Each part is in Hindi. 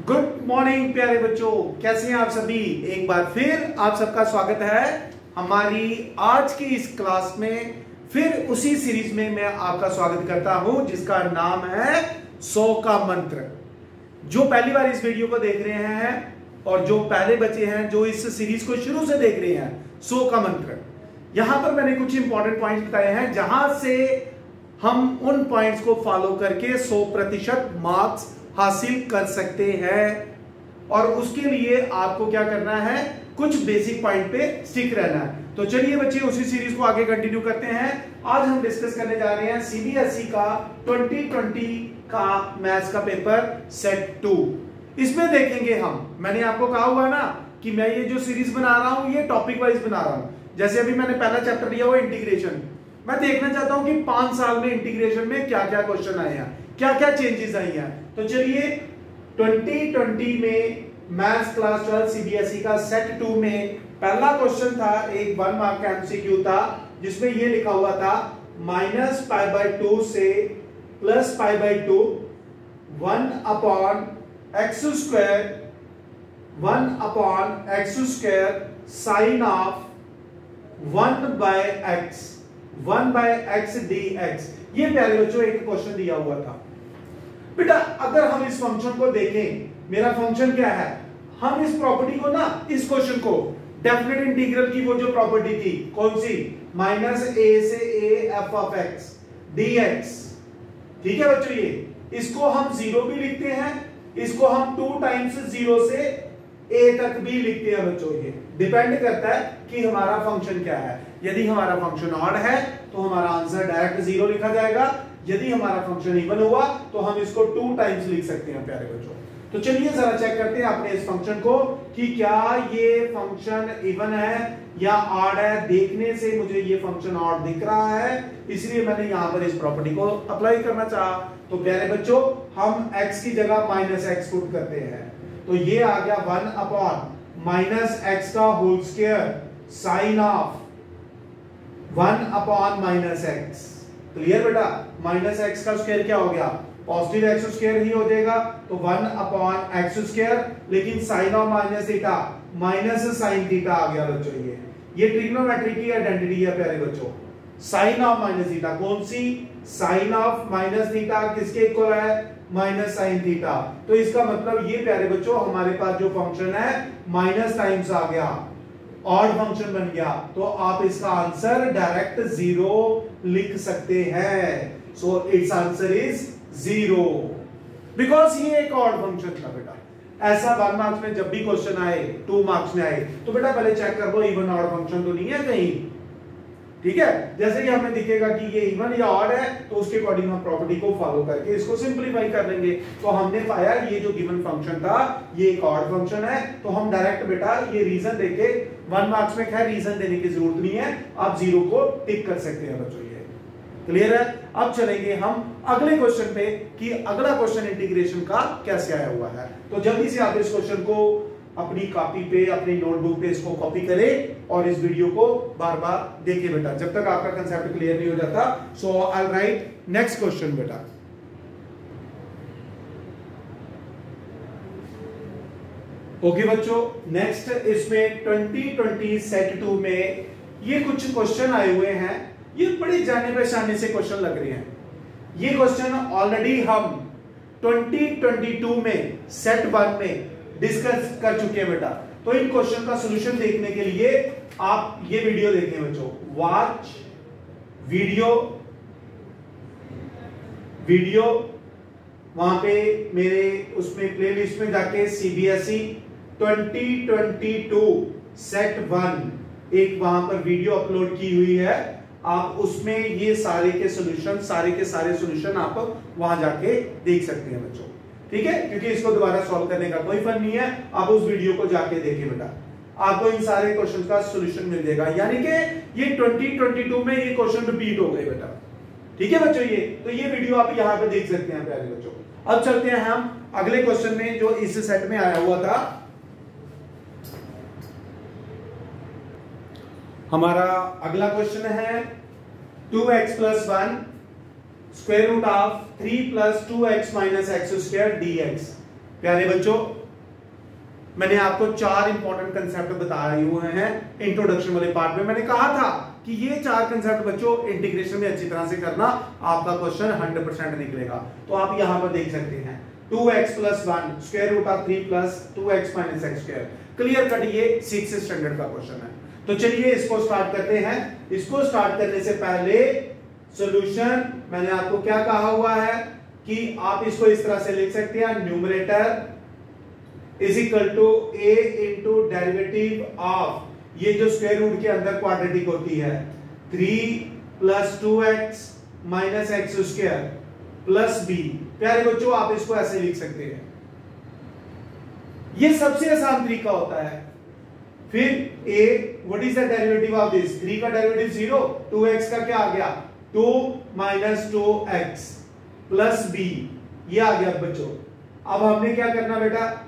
गुड मॉर्निंग प्यारे बच्चों, कैसे हैं आप सभी। एक बार फिर आप सबका स्वागत है हमारी आज की इस क्लास में। फिर उसी सीरीज में मैं आपका स्वागत करता हूं जिसका नाम है 100 का मंत्र। जो पहली बार इस वीडियो को देख रहे हैं और जो पहले बच्चे हैं जो इस सीरीज को शुरू से देख रहे हैं, 100 का मंत्र, यहां पर मैंने कुछ इंपॉर्टेंट पॉइंट्स बताए हैं जहां से हम उन पॉइंट्स को फॉलो करके 100% मार्क्स हासिल कर सकते हैं। और उसके लिए आपको क्या करना है, कुछ बेसिक पॉइंट पे स्टिक रहना है। तो चलिए बच्चे उसी सीरीज को आगे कंटिन्यू करते हैं। आज हम डिस्कस करने जा रहे हैं सीबीएसई का 2020 का मैथ्स का पेपर सेट 2। इसमें देखेंगे हम, मैंने आपको कहा हुआ ना कि मैं ये जो सीरीज बना रहा हूं ये टॉपिक वाइज बना रहा हूं। जैसे अभी मैंने पहला चैप्टर लिया हुआ इंटीग्रेशन, मैं देखना चाहता हूं कि 5 साल में इंटीग्रेशन में क्या क्या क्वेश्चन आए हैं, क्या क्या चेंजेस आई हैं। तो चलिए 2020 में मैथ्स क्लास 12 सीबीएसई का सेट 2 में पहला क्वेश्चन था, एक 1 मार्क का एमसीक्यू था जिसमें ये लिखा हुआ था -π/2 से +π/2 1/x² sign of 1/x dx। ये प्यारे बच्चों एक क्वेश्चन दिया हुआ था। बेटा अगर हम इस फंक्शन को देखें, मेरा फंक्शन क्या है, हम इस प्रॉपर्टी को ना, इस क्वेश्चन को डेफिनेट इंटीग्रल की वो जो प्रॉपर्टी थी कौन सी, -a से a f(x) dx। ठीक है बच्चों, ये इसको हम 0 भी लिखते हैं, इसको हम 2 टाइम्स 0 से a तक भी लिखते हैं बच्चों। ये डिपेंड करता है कि हमारा फंक्शन क्या है। यदि हमारा फंक्शन ऑड है तो हमारा आंसर डायरेक्ट 0 लिखा जाएगा। यदि हमारा फंक्शन इवन हुआ तो हम इसको 2 टाइम्स लिख सकते हैं प्यारे बच्चों। तो चलिए जरा चेक करते हैं अपने इस फंक्शन को कि क्या ये फंक्शन इवन है या ऑड है। देखने से मुझे ये फंक्शन ऑड दिख रहा है, इसलिए मैंने यहां पर इस प्रॉपर्टी को अप्लाई करना चाहा। तो प्यारे बच्चों हम x की जगह -x पुट करते हैं, तो ये आ गया 1/-x का whole square sine of 1/-x। Clear बेटा, -x का स्क्वायर क्या हो गया, पॉजिटिव x स्क्वायर ही हो जाएगा, तो 1/x², लेकिन sine of minus theta minus sine theta आ गया बच्चों। ये ट्रिग्नोमेट्री की आइडेंटिटी है प्यारे बच्चों। साइन ऑफ माइनस थीटा कौन सी, साइन ऑफ माइनस थीटा किसके इक्वल है, माइनस साइन थीटा। तो इसका मतलब ये प्यारे बच्चों हमारे पास जो फंक्शन है माइनस टाइम्स आ गया, ऑड फंक्शन बन गया। तो आप इसका आंसर डायरेक्ट 0 लिख सकते हैं। So it's answer is 0 because ये एक ऑड फंक्शन था बेटा। ऐसा 1 मार्क्स में जब भी क्वेश्चन आए, 2 मार्क्स में आए, तो बेटा पहले चेक कर लो इवन ऑड फंक्शन तो नहीं है कहीं। ठीक है, जैसे कि हमें दिखेगा कि ये इवन या ऑड है तो उसके अकॉर्डिंग हम प्रॉपर्टी को फॉलो करके इसको सिंपलीफाई कर लेंगे। तो हमने पाया ये जो गिवन फंक्शन था ये एक ऑड फंक्शन है, तो हम डायरेक्ट बेटा ये रीजन देके 1 मार्क्स में खैर रीजन देने की जरूरत नहीं है, आप 0 को टिक कर सकते हैं बच्चों। ये क्लियर है। अब चलेंगे हम अगले क्वेश्चन पे कि अगला क्वेश्चन इंटीग्रेशन का कैसे आया हुआ है। तो जल्दी से आप इस क्वेश्चन को अपनी कॉपी पे, अपनी नोटबुक पे इसको कॉपी करें और इस वीडियो को बार बार देखें बेटा, जब तक आपका कंसेप्ट क्लियर नहीं हो जाता। सो आई राइट नेक्स्ट क्वेश्चन बेटा। ओके बच्चों, नेक्स्ट इसमें 2020 सेट 2 में ये कुछ क्वेश्चन आए हुए हैं। ये बड़े जाने पहचाने से क्वेश्चन लग रहे हैं। ये क्वेश्चन ऑलरेडी हम 2022 में सेट 1 में डिस्कस कर चुके हैं बेटा। तो इन क्वेश्चन का सॉल्यूशन देखने के लिए आप ये वीडियो देखें बच्चों, वॉच वीडियो वहां पे मेरे उसमें प्लेलिस्ट में जाके सीबीएसई 2022 सेट 1 एक वहां पर वीडियो अपलोड की हुई है। आप उसमें ये सारे के सारे सॉल्यूशन आप वहां जाके देख सकते हैं बच्चों। ठीक है, क्योंकि इसको दोबारा सॉल्व करने का कोई फन नहीं है, आप उस वीडियो को जाके देखिए बेटा, आपको इन सारे क्वेश्चन का सॉल्यूशन मिल जाएगा। यानी कि ये 2022 में ये क्वेश्चन रिपीट हो गए बेटा। ठीक है बच्चों, तो ये वीडियो आप यहां पे देख सकते हैं प्यारे बच्चों। अब चलते हैं हम अगले क्वेश्चन में जो इस सेट में आया हुआ था। हमारा अगला क्वेश्चन है 2x + 1 square root of 3 + 2x - x² dx। प्यारे बच्चों, मैंने आपको 4 इंपॉर्टेंट कंसेप्ट बताए हुए हैं इंट्रोडक्शन वाले पार्ट में। मैंने कहा था कि ये 4 कंसेप्ट बच्चों इंटीग्रेशन में अच्छी तरह से करना, आपका क्वेश्चन 100% निकलेगा। तो आप यहां पर देख सकते हैं 2x + 1 square root of 3 + 2x - x square. Clear cut ये 6th स्टैंडर्ड का क्वेश्चन है। तो चलिए इसको स्टार्ट करते हैं। इसको स्टार्ट करने से पहले सॉल्यूशन मैंने आपको क्या कहा हुआ है कि आप इसको इस तरह से लिख सकते हैं, numerator is equal to a into derivative of, ये जो स्क्वायर रूट के अंदर क्वाड्रेटिक होती है, 3 + 2x - x square plus b। प्यारे बच्चों, आप इसको ऐसे लिख सकते हैं, ये सबसे आसान तरीका होता है। फिर a, what is the derivative of this? 3 का डेरिवेटिव 0, 2x का क्या आ गया 2 - 2x प्लस b, ये आ गया बच्चों। अब हमने क्या करना बेटा,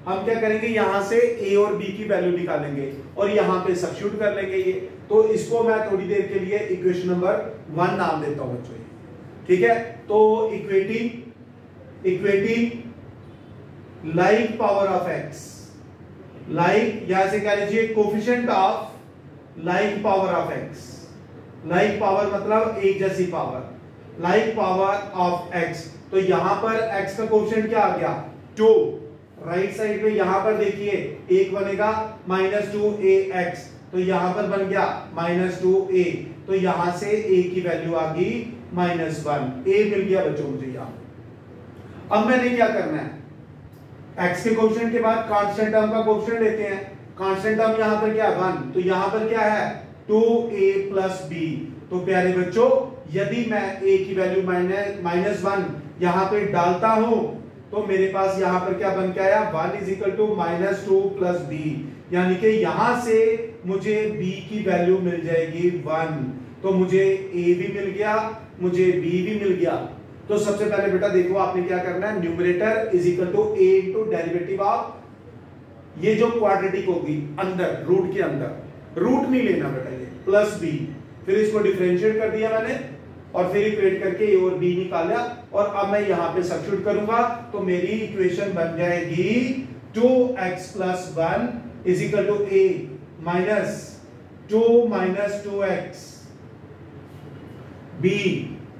हम क्या करेंगे, यहां से a और b की वैल्यू निकालेंगे और यहां पे सब्स्टिट्यूट कर लेंगे ये। तो इसको मैं थोड़ी देर के लिए इक्वेशन नंबर 1 नाम देता हूं बच्चों, ठीक है। तो equating like power of x, like यहां से कह लीजिए coefficient of like power of x। Like power मतलब एक जैसी power, like power of x। तो यहां पर x का कोफिशिएंट क्या आ गया 2। राइट साइड पे यहां पर देखिए एक बनेगा -2ax, तो यहां पर बन गया -2a। तो यहां से a की वैल्यू आ गई -1, a मिल गया बच्चों मुझे यहां। अब मैंने क्या करना है, x के कोफिशिएंट के बाद कांस्टेंट टर्म का कोफिशिएंट लेते हैं। कांस्टेंट टर्म यहां पर क्या 1, तो यहां पर क्या है 2a + b। तो प्यारे बच्चों, यदि मैं a की वैल्यू -1 यहां पे डालता हूं तो मेरे पास यहां पर क्या बन के आया 1 = -2 + b, यानी कि यहां से मुझे b की वैल्यू मिल जाएगी 1। तो मुझे a भी मिल गया, मुझे b भी मिल गया। तो सबसे पहले बेटा देखो आपने क्या करना है, numerator is equal to a into derivative of, ये जो क्वाड्रेटिक होगी अंदर रूट के अंदर, रूट नहीं लेना बेटा ये, प्लस b। फिर इसको डिफरेंशिएट कर दिया मैंने और फिर इक्वेट करके a और b निकाला और अब मैं यहां पे सब्स्टिट्यूट करूंगा तो मेरी इक्वेशन बन जाएगी 2x + 1 is equal to a minus 2 - 2x, b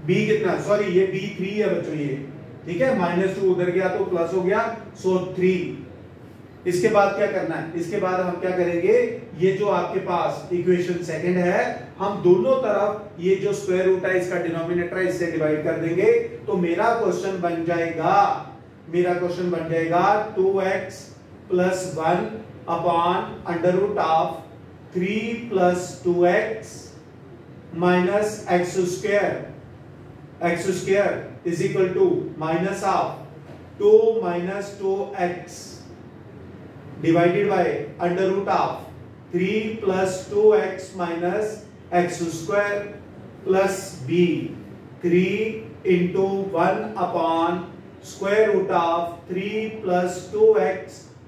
कितना, सॉरी ये b3 है बच्चों ये, ठीक है। -2 उधर गया तो प्लस हो गया, सो 3। इसके बाद क्या करना है, इसके बाद हम क्या करेंगे, ये जो आपके पास इक्वेशन सेकंड है, हम दोनों तरफ ये जो स्क्वायर रूट है इसका डिनोमिनेटर है इससे डिवाइड कर देंगे। तो मेरा क्वेश्चन बन जाएगा 2x + 1 upon √3 + 2x - x square, x square is equal to minus of 2 - 2x divided by √3 + 2x - x square plus b, 3 × 1 upon √3 + 2x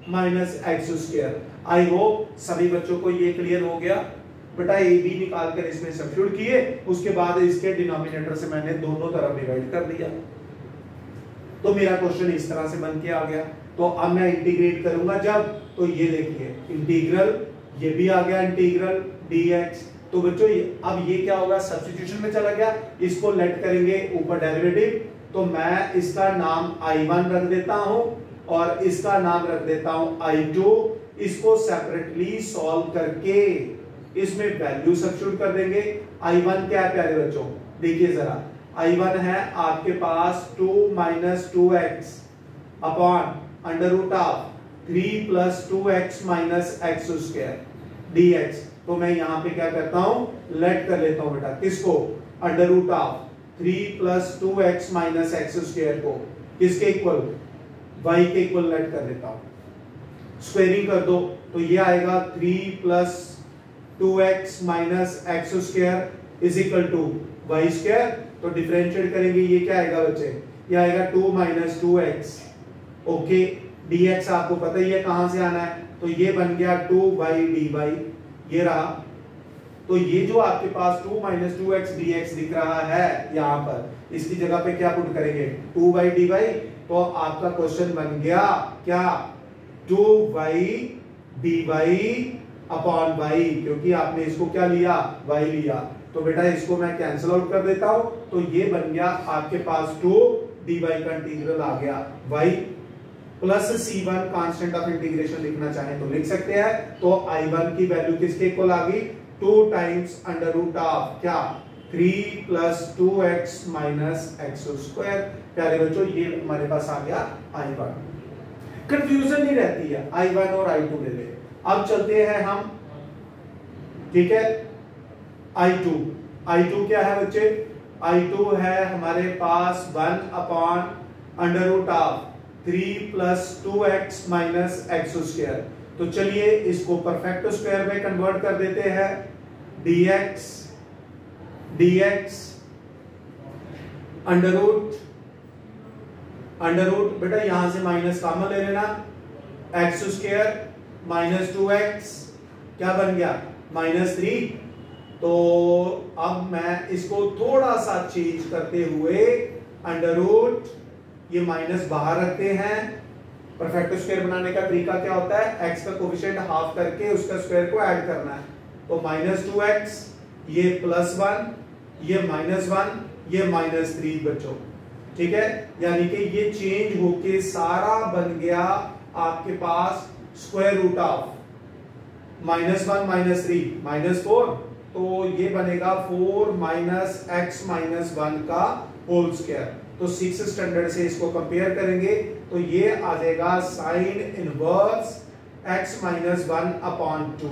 - x square. I hope सभी बच्चों को ये क्लियर हो गया। बेटा ए बी निकाल कर इसमें सब्स्टिट्यूट किए, उसके बाद इसके डिनोमिनेटर से मैंने दोनों तरफ डिवाइड कर दिया, तो मेरा क्वेश्चन इस तरह से बन के आ गया। तो अब मैं इंटीग्रेट करूंगा जब, तो ये देखिए इंटीग्रल, ये भी आ गया इंटीग्रल dx। तो बच्चों अब ये क्या होगा, सब्स्टिट्यूशन में चला गया, इसको लेट करेंगे ऊपर डेरिवेटिव। तो मैं इसका नाम I1 रख देता हूं और इसका नाम रख देता हूं I2। इसको सेपरेटली सॉल्व करके इसमें वैल्यू सब्स्टिट्यूट कर देंगे। I1 क्या है प्यारे बच्चों, देखिए जरा, I1 है आपके पास 2 - 2x upon √3 + 2x - x square dx। तो मैं यहां पे क्या करता हूं, लेट कर लेता हूं बेटा, किसको, √3 + 2x - x स्क्वायर को किसके इक्वल, y के इक्वल लेट कर देता हूं। स्क्वायरिंग कर दो तो ये आएगा 3 + 2x - x square is equal to y square. तो डिफरेंशिएट करेंगे, ये क्या आएगा बच्चे, ये आएगा 2 - 2x। ओके, dx आपको पता ही है कहां से आना है, तो ये बन गया 2y dy, ये रहा तो ये जो आपके पास 2 माइनस 2x dx दिख रहा है यहाँ पर, इसकी जगह पे क्या पुट करेंगे 2y dy, तो आपका क्वेश्चन बन गया क्या 2y dy अपॉन y, क्योंकि आपने इसको क्या लिया y लिया। तो बेटा इसको मैं कैंसिल आउट कर देता हूं, तो ये बन गया आपके पास 2 dy का इंटीग्रल आ गया y plus c1 constant of integration लिखना चाहें तो लिख सकते हैं। तो i1 की वैल्यू किसके इक्वल आ गई 2 टाइम्स अंडर रूट ऑफ क्या 3 plus 2x minus x square. प्यारे बच्चों ये हमारे पास आ गया i1, कंफ्यूजन नहीं रहती है, i1 और i2 ले ले। अब चलते हैं हम, ठीक है i2 क्या है बच्चे, i2 है हमारे पास 1 upon under root of 3 plus 2x minus x square. तो चलिए इसको परफेक्ट स्क्वायर में कन्वर्ट कर देते हैं, dx अंडर रूट बेटा यहां से माइनस कॉमन ले लेना, x स्क्वायर माइनस 2x क्या बन गया -3। तो अब मैं इसको थोड़ा सा चेंज करते हुए अंडर रूट ये माइनस बाहर रखते हैं। परफेक्ट स्क्वायर बनाने का तरीका क्या होता है, x का कोफिशिएंट हाफ करके उसका स्क्वायर को ऐड करना है। तो -2x ये +1 ये -1 ये -3 बच्चों, ठीक है, यानी कि ये चेंज होके सारा बन गया आपके पास स्क्वायर रूट ऑफ -1 -3 -4, तो ये बनेगा 4 माइनस x माइनस 1 का होल स्क्वायर। तो 6 स्टैंडर्ड से इसको कंपेयर करेंगे तो ये आ जाएगा sign inverse x minus 1 upon 2।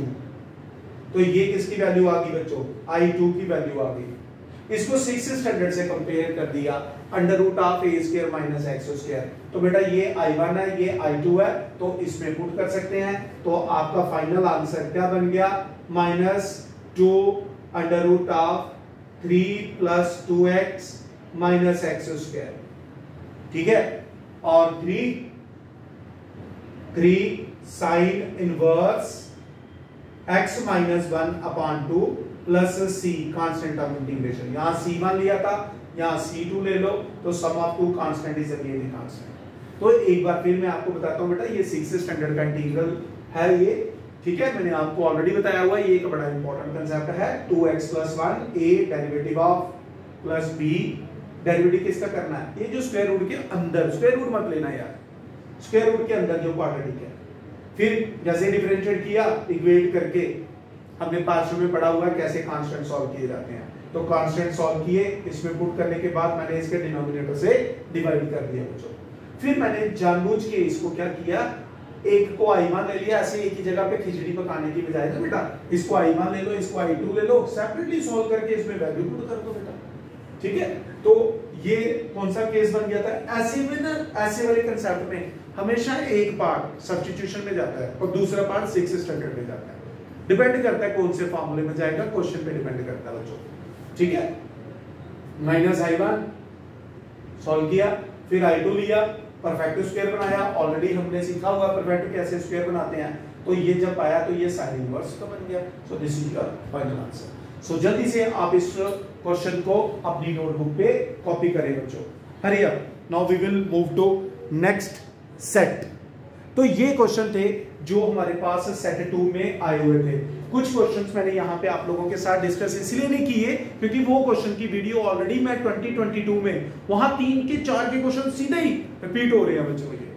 तो ये किसकी वैल्यू आ गई बच्चों, i2 की वैल्यू आ गई। इसको 6 स्टैंडर्ड से कंपेयर कर दिया, under root of a square minus x square. तो बेटा ये i1 है ये i2 है, तो इसमें पुट कर सकते हैं। तो आपका फाइनल आंसर क्या बन गया, -2 under root of 3 plus 2x minus x square, ठीक है, और 3 sine inverse x minus 1 upon 2 plus c constant of integration. यहां c1 लिया था, यहां c2 ले लो, तो sum of two constant is again constant. तो एक बार फिर मैं आपको बताता हूं बेटा, ये 6 स्टैंडर्ड का इंटीग्रल है ये, ठीक है, मैंने आपको ऑलरेडी बताया हुआ, ये एक बड़ा इंपॉर्टेंट कांसेप्ट है। 2x + 1 a derivative of plus b, derivative किसका करना है, ये जो स्क्वायर रूट के अंदर, स्क्वायर रूट मत लेना यार, स्क्वायर रूट के अंदर जो क्वाड्रेटिक है। फिर जैसे डिफरेंशिएट किया इक्वेट करके, हमने पार्शियल में पढ़ा हुआ है कैसे कांस्टेंट सॉल्व किए जाते हैं। तो कांस्टेंट सॉल्व किए, इसमें पुट करने के बाद मैंने इसके डिनोमिनेटर से डिवाइड कर दिया बच्चों। फिर मैंने जानबूझ के इसको क्या किया, एक को i1 ले लिया, ऐसे एक ही जगह पे खिचड़ी पकाने की बजाय ना बेटा, इसको i1 ले लो, इसको i2 ले लो, सेपरेटली सॉल्व करके इसमें वैल्यू पुट कर दो बेटा, ठीक है। तो ये कौन सा केस बन गया था, ऐसे में ना, ऐसे वाले कंसेप्ट में हमेशा एक पार्ट सब्स्टिट्यूशन में जाता है और दूसरा पार्ट 6 स्टैंडर्ड में जाता है। डिपेंड करता है कौन से फार्मूले में जाएगा, क्वेश्चन पे डिपेंड करता है बच्चों, ठीक है। -i1 सॉल्व किया, फिर i2 लिया, परफेक्ट स्क्वायर बनाया, ऑलरेडी हमने सीखा हुआ परफेक्ट कैसे स्क्वायर बनाते हैं। तो ये जब आया तो ये साइन इनवर्स का बन गया। So this is your final answer. So जल्दी से आप इस क्वेश्चन को अपनी नोटबुक पे कॉपी करें बच्चों, hurry up. Now we will move to next set. तो ये क्वेश्चन थे जो हमारे पास सेट 2 में आए हुए थे। कुछ क्वेश्चंस मैंने यहाँ पे आप लोगों के साथ डिस्कस इसलिए नहीं किए क्योंकि वो क्वेश्चन की वीडियो ऑलरेडी मैं 2022 में, वहां 3 के 4 के क्वेश्चन सीधे ही रिपीट हो रहे हैं बच्चों, ये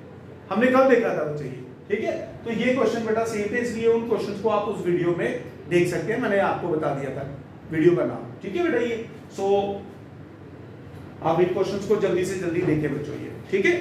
हमने कल देखा था बच्चों ये, ठीक है। तो ये क्वेश्चन बेटा सेम थे, इसलिए उन क्वेश्चंस को आप उस वीडियो में देख सकते हैं, मैंने आपको बता दिया था वीडियो का नाम, ठीक है बेटा ये। सो आप इन क्वेश्चंस को जल्दी से जल्दी देखें बच्चों ये, ठीक है।